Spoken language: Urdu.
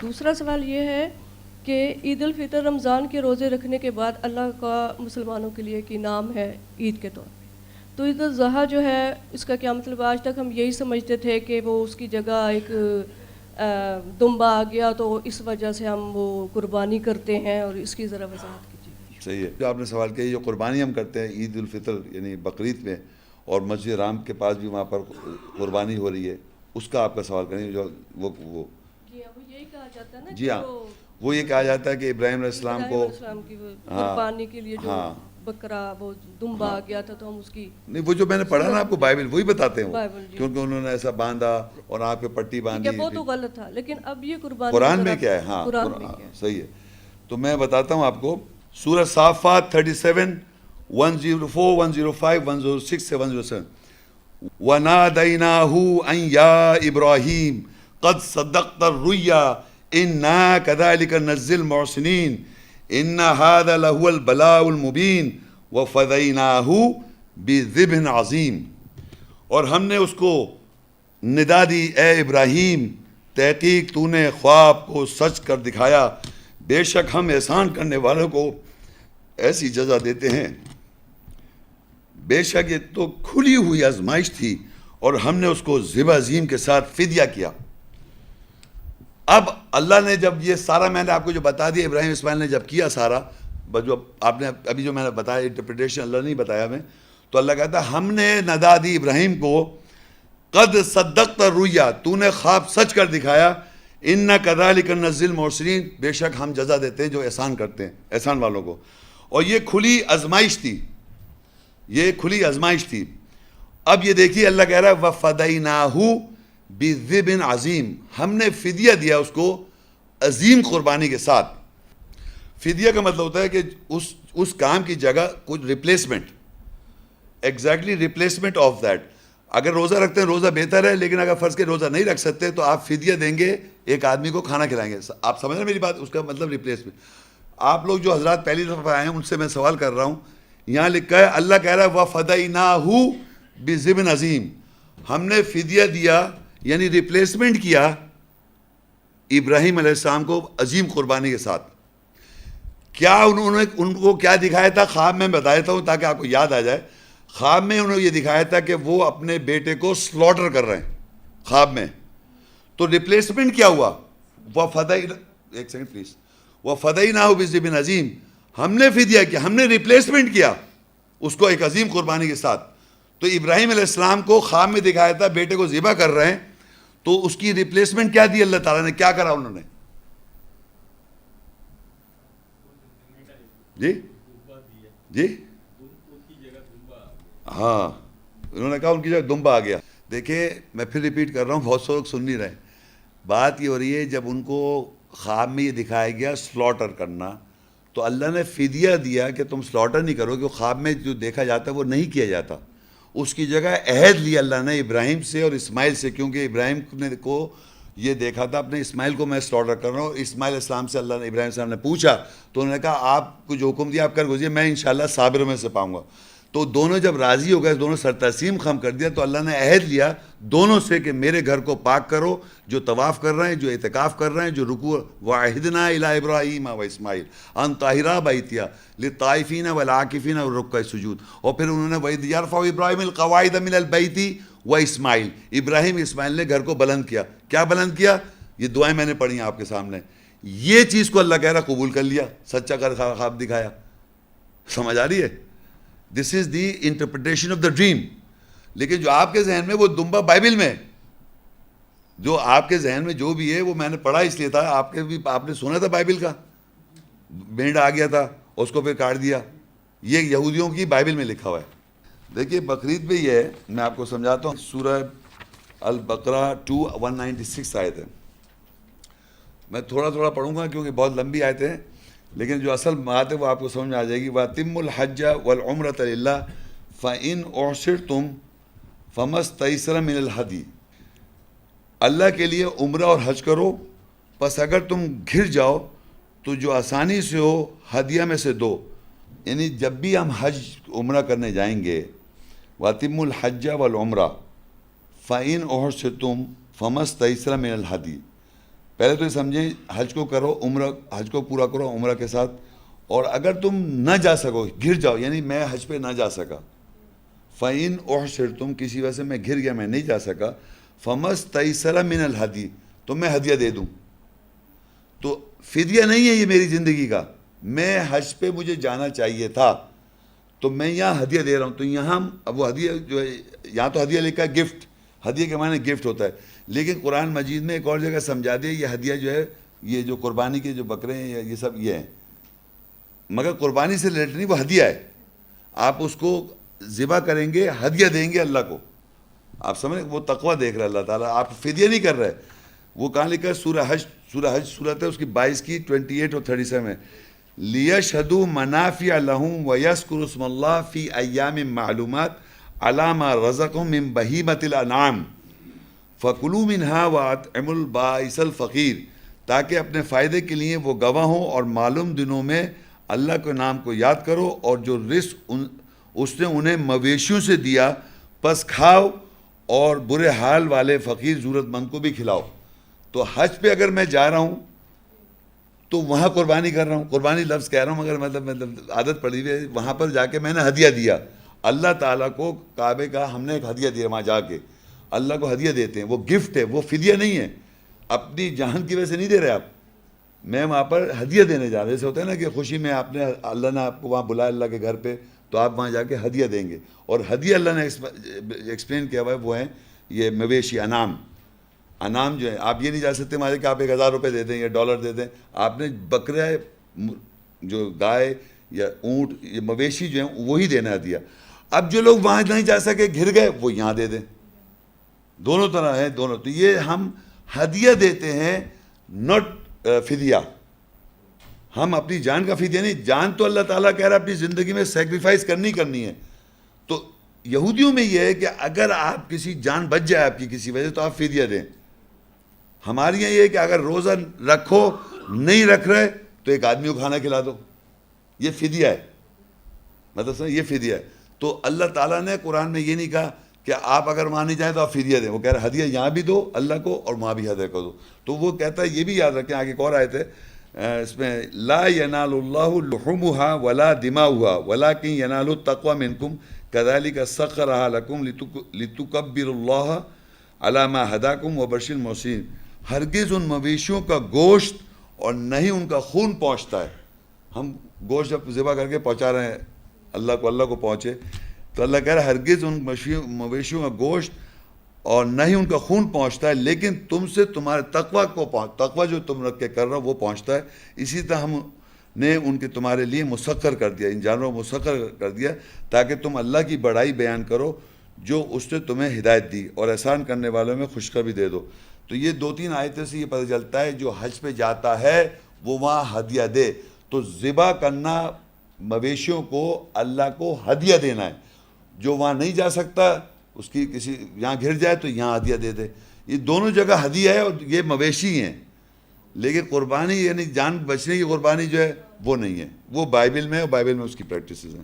دوسرا سوال یہ ہے کہ عید الفطر رمضان کے روزے رکھنے کے بعد اللہ کا مسلمانوں کے لیے ایک انعام ہے عید کے طور پہ، تو عید الاضحیٰ جو ہے اس کا کیا مطلب؟ آج تک ہم یہی سمجھتے تھے کہ وہ اس کی جگہ ایک دمبا آ گیا تو اس وجہ سے ہم وہ قربانی کرتے ہیں، اور اس کی ذرا وضاحت کیجیے۔ صحیح ہے جو آپ نے سوال کیا، جو قربانی ہم کرتے ہیں عید الفطر یعنی بقرعید میں، اور مسجد حرام کے پاس بھی وہاں پر قربانی ہو رہی ہے، اس کا آپ کا سوال کریں جو وہ جی ہاں، وہ یہی کہا جاتا ہے نا، جی ہاں، وہ یہ کہا جاتا ہے کہ ابراہیم علیہ السلام کو کی قربانی کے لیے جو بکرا وہ دمبا آ گیا تھا، تو ہم اس کی نہیں، وہ جو میں نے پڑھا نا آپ کو بائبل وہی بتاتے ہیں وہ، جی، کیونکہ انہوں نے ایسا باندھا اور آپ پہ پٹی باندھی، وہ تو غلط تھا، لیکن اب یہ قربانی قرآن میں کیا ہے؟ ہاں صحیح ہے، تو میں بتاتا ہوں آپ کو سورہ صافات 37 104 105 106 سے 107 وَنَادَيْنَاهُ أَن يَا إِبْرَاهِيمُ قَدْ صَدَّقْتَ الرُّؤْيَا إِنَّا كَذَلِكَ نَجْزِي الْمُحْسِنِينَ إِنَّ هَذَا لَهُوَ الْبَلَاءُ الْمُبِينُ وَفَدَيْنَاهُ بِذِبْحٍ عَظِيمٍ، اور ہم نے اس کو ندا دی، اے ابراہیم تحقیق تو نے خواب کو سچ کر دکھایا، بے شک ہم احسان کرنے والوں کو ایسی جزا دیتے ہیں۔ بے شک یہ تو کھلی ہوئی آزمائش تھی، اور ہم نے اس کو ذبح عظیم کے ساتھ فدیہ کیا۔ اب اللہ نے جب یہ سارا میں نے آپ کو جو بتا دیا، ابراہیم اسماعیل نے جب کیا سارا، جو آپ نے ابھی جو میں نے بتایا انٹرپریٹیشن اللہ نے نہیں بتایا ہمیں، تو اللہ کہتا ہے ہم نے ندا دی ابراہیم کو، قد صدقت الرؤیا، تو نے خواب سچ کر دکھایا، انا کذالک نجزی المحسنین، بے شک ہم جزا دیتے ہیں جو احسان کرتے ہیں، احسان والوں کو۔ اور یہ کھلی آزمائش تھی، یہ کھلی آزمائش تھی۔ اب یہ دیکھیے اللہ کہہ رہا ہے وَفَدَيْنَاهُ بِذِبْحٍ عَظِيمٍ، ہم نے فدیہ دیا اس کو عظیم قربانی کے ساتھ۔ فدیہ کا مطلب ہوتا ہے کہ اس کام کی جگہ کچھ replacement, exactly replacement of that. اگر روزہ رکھتے ہیں روزہ بہتر ہے، لیکن اگر فرض کے روزہ نہیں رکھ سکتے تو آپ فدیہ دیں گے، ایک آدمی کو کھانا کھلائیں گے۔ آپ سمجھ رہے ہیں میری بات؟ اس کا مطلب ریپلیسمنٹ۔ آپ لوگ جو حضرات پہلی دفعہ آئے ہیں ان سے میں سوال کر رہا ہوں، یہاں لکھا ہے اللہ کہہ رہا ہے وَفَدَيْنَاهُ بِذِبْحٍ عَظِيمٍ، ہم نے فدیہ دیا یعنی ریپلیسمنٹ کیا ابراہیم علیہ السلام کو عظیم قربانی کے ساتھ۔ کیا انہوں نے ان کو کیا دکھایا تھا؟ خواب میں بتا دیتا ہوں تاکہ آپ کو یاد آ جائے۔ خواب میں انہوں نے یہ دکھایا تھا کہ وہ اپنے بیٹے کو سلوٹر کر رہے ہیں خواب میں، تو ریپلیسمنٹ کیا ہوا؟ ایک سیکنڈ پلیز، وَفَدَيْنَاهُ بِذِبْحٍ عَظِيمٍ، ہم نے فدیہ کیا، ہم نے ریپلیسمنٹ کیا اس کو ایک عظیم قربانی کے ساتھ۔ تو ابراہیم علیہ السلام کو خواب میں دکھایا تھا بیٹے کو ذبح کر رہے ہیں، تو اس کی ریپلیسمنٹ کیا دی اللہ تعالیٰ نے؟ کیا کرا انہوں نے؟ جی جی ہاں، انہوں نے کہا ان کی جگہ دمبا آ گیا۔ دیکھیں میں پھر ریپیٹ کر رہا ہوں، بہت سے لوگ سن نہیں رہے۔ بات یہ ہو رہی ہے جب ان کو خواب میں یہ دکھایا گیا سلوٹر کرنا، تو اللہ نے فدیہ دیا کہ تم سلوٹر نہیں کرو، کہ خواب میں جو دیکھا جاتا ہے وہ نہیں کیا جاتا۔ اس کی جگہ عہد لیا اللہ نے ابراہیم سے اور اسماعیل سے، کیونکہ ابراہیم نے کو یہ دیکھا تھا اپنے اسماعیل کو میں سلوٹر کر رہا ہوں۔ اسماعیل علیہ السلام سے اللہ نے ابراہیم السلام نے پوچھا تو انہوں نے کہا آپ کو جو حکم دیا آپ کر گزریے، میں انشاءاللہ صابروں میں سے پاؤں گا۔ تو دونوں جب راضی ہو گئے، دونوں سر تسلیم خم کر دیا، تو اللہ نے عہد لیا دونوں سے کہ میرے گھر کو پاک کرو، جو طواف کر رہے ہیں، جو اعتکاف کر رہے ہیں، جو رکوع، وَعَهِدْنَا إِلَىٰ إِبْرَاهِيمَ وَإِسْمَاعِيلَ أَن طَهِّرَا بَيْتِيَ لِلطَّائِفِينَ وَالْعَاكِفِينَ وَالرُّكَّعِ السُّجُودِ، اور پھر انہوں نے وَإِذْ يَرْفَعُ إِبْرَاهِيمُ الْقَوَاعِدَ مِنَ الْبَيْتِ وَإِسْمَاعِيلَ، ابراہیم اسماعیل نے گھر کو بلند کیا۔ کیا بلند کیا؟ یہ دعائیں میں نے پڑھی ہیں آپ کے سامنے۔ یہ چیز کو اللہ کہہ رہا قبول کر لیا، سچا کر خواب دکھایا۔ سمجھ آ رہی ہے؟ This is the interpretation of the dream. لیکن جو آپ کے ذہن میں وہ دمبا بائبل میں، جو آپ کے ذہن میں جو بھی ہے وہ میں نے پڑھا اس لیے تھا، آپ نے سنا تھا بائبل کا، بینڈ آ گیا تھا اس کو پھر کاٹ دیا، یہ یہودیوں کی بائبل میں لکھا ہوا ہے۔ دیکھیے بقرعید پہ یہ ہے، میں آپ کو سمجھاتا ہوں، سورہ البقرہ 2:196 آیت ہے۔ میں تھوڑا تھوڑا پڑھوں گا کیونکہ بہت لمبی آیتیں ہیں، لیکن جو اصل بات ہے وہ آپ کو سمجھ میں آ جائے گی۔ وَأَتِمُّ الْحَجَّ وَالْعُمْرَةَ لِلَّهِ فَإِنْ أُحْصِرْتُمْ فَمَا اسْتَيْسَرَ مِنَ الْهَدْيِ، اللہ کے لیے عمرہ اور حج کرو، پس اگر تم گھر جاؤ تو جو آسانی سے ہو ہدیہ میں سے دو۔ یعنی جب بھی ہم حج عمرہ کرنے جائیں گے، وَأَتِمُّ الْحَجَّ وَالْعُمْرَةَ فَإِنْ أُحْصِرْتُمْ فَمَا اسْتَيْسَرَ مِنَ الْهَدْيِ، پہلے تو یہ سمجھیں حج کو کرو، حج کو پورا کرو عمرہ کے ساتھ، اور اگر تم نہ جا سکو، گر جاؤ، یعنی میں حج پہ نہ جا سکا، فَإِنْ أُحْصِرْتُمْ کسی وجہ سے میں گر گیا، میں نہیں جا سکا، فَمَسْتَيْسَرَ مِنَ الْهَدْيِ تو میں ہدیہ دے دوں. تو فدیہ نہیں ہے یہ میری زندگی کا، میں حج پہ مجھے جانا چاہیے تھا تو میں یہاں ہدیہ دے رہا ہوں. تو یہاں اب وہ ہدیہ جو ہے، یہاں تو ہدیہ لکھا ہے گفٹ، ہدیہ کے معنی گفٹ ہوتا ہے، لیکن قرآن مجید میں ایک اور جگہ سمجھا دیا یہ ہدیہ جو ہے، یہ جو قربانی کے جو بکرے ہیں یہ سب یہ ہیں، مگر قربانی سے ریلیٹڈ نہیں، وہ ہدیہ ہے. آپ اس کو ذبح کریں گے، ہدیہ دیں گے اللہ کو. آپ سمجھ، وہ تقویٰ دیکھ رہے اللہ تعالیٰ، آپ فدیہ نہیں کر رہے. وہ کہاں لکھا ہے؟ سورہ حج صورت ہے اس کی 22 کی 28 اور 37 میں، لِيَشْهَدُوا مَنَافِعَ لَهُمْ وَيَذْكُرُوا اسْمَ اللَّهِ فِي أَيَّامٍ مَّعْلُومَاتٍ عَلَىٰ مَا رَزَقَهُم مِّن بَهِيمَةِ الْأَنْعَامِ فَكُلُوا مِنْهَا وَأَطْعِمُوا الْبَائِسَ الْفَقِيرَ، تاکہ اپنے فائدے کے لیے وہ گواہ ہوں اور معلوم دنوں میں اللہ کے نام کو یاد کرو، اور جو رزق اس نے انہیں مویشیوں سے دیا پس کھاؤ، اور برے حال والے فقیر ضرورت مند کو بھی کھلاؤ. تو حج پہ اگر میں جا رہا ہوں تو وہاں قربانی کر رہا ہوں، قربانی لفظ کہہ رہا ہوں مگر مطلب عادت پڑی ہوئی ہے، وہاں پر جا کے میں نے ہدیہ دیا اللہ تعالیٰ کو. کعبے کا ہم نے ایک ہدیہ دیا، وہاں جا کے اللہ کو ہدیہ دیتے ہیں، وہ گفٹ ہے، وہ فدیہ نہیں ہے، اپنی جان کی وجہ سے نہیں دے رہے آپ. میں وہاں پر ہدیہ دینے جا رہا ہوں. جیسے ہوتا ہے نا کہ خوشی میں آپ نے، اللہ نے آپ کو وہاں بلایا اللہ کے گھر پہ، تو آپ وہاں جا کے ہدیہ دیں گے. اور ہدیہ اللہ نے ایکسپلین کیا ہوا ہے، وہ ہیں یہ مویشی، انعام جو ہے. آپ یہ نہیں جا سکتے مارے کہ آپ 1000 روپے دے دیں یا ڈالر دے دیں. آپ نے بکرا جو گائے یا اونٹ، یہ مویشی جو ہیں وہی دینا دیا. اب جو لوگ وہاں نہیں جا سکے، گر گئے، وہ یہاں دے دیں. دونوں طرح ہیں، دونوں. تو یہ ہم ہدیہ دیتے ہیں، ناٹ فدیہ. ہم اپنی جان کا فدیہ نہیں، جان تو اللہ تعالیٰ کہہ رہا ہے اپنی زندگی میں سیکریفائس کرنی ہے. تو یہودیوں میں یہ ہے کہ اگر آپ کسی جان بچ جائے آپ کی کسی وجہ تو آپ فدیہ دیں. ہمارے یہاں یہ ہے کہ اگر روزہ رکھو، نہیں رکھ رہے تو ایک آدمی کو کھانا کھلا دو، یہ فدیہ ہے. مطلب یہ فدیہ ہے. تو اللہ تعالیٰ نے قرآن میں یہ نہیں کہا کہ آپ اگر وہاں نہیں جائیں تو آپ فدیہ دیں. وہ کہہ رہے ہدیہ یہاں بھی دو اللہ کو اور وہاں بھی ہدیہ کو دو. تو وہ کہتا ہے، یہ بھی یاد رکھیں، آگے ایک اور آیت ہے اس میں، لا ینال اللہ لحومها ولا دماؤها ولکن ینال التقوی منکم کذالک سخرها لکم لتکبروا اللہ علی ما ہداکم وبشر المحسنین. ہرگز ان مویشیوں کا گوشت اور نہ ہی ان کا خون پہنچتا ہے. ہم گوشت جب ذبح کر کے پہنچا رہے ہیں اللہ کو پہنچے، تو اللہ کہہ رہا ہے ہرگز ان مویشیوں کا گوشت اور نہ ہی ان کا خون پہنچتا ہے، لیکن تم سے تمہارے تقوی جو تم رکھ کے کر رہے ہو وہ پہنچتا ہے. اسی طرح ہم نے ان کے تمہارے لیے مسخر کر دیا، ان جانوروں کو مسخر کر دیا تاکہ تم اللہ کی بڑائی بیان کرو جو اس نے تمہیں ہدایت دی، اور احسان کرنے والوں میں خوشخبری دے دو. تو یہ 2-3 آیتیں سے یہ پتہ چلتا ہے جو حج پہ جاتا ہے وہ وہاں ہدیہ دے. تو ذبح کرنا مویشیوں کو اللہ کو ہدیہ دینا ہے. جو وہاں نہیں جا سکتا، اس کی کسی یہاں گر جائے تو یہاں ہدیہ دے دے. یہ دونوں جگہ ہدیہ ہے، اور یہ مویشی ہیں. لیکن قربانی یعنی جان بچنے کی قربانی جو ہے وہ نہیں ہے، وہ بائبل میں ہے، اور بائبل میں اس کی پریکٹسز ہیں.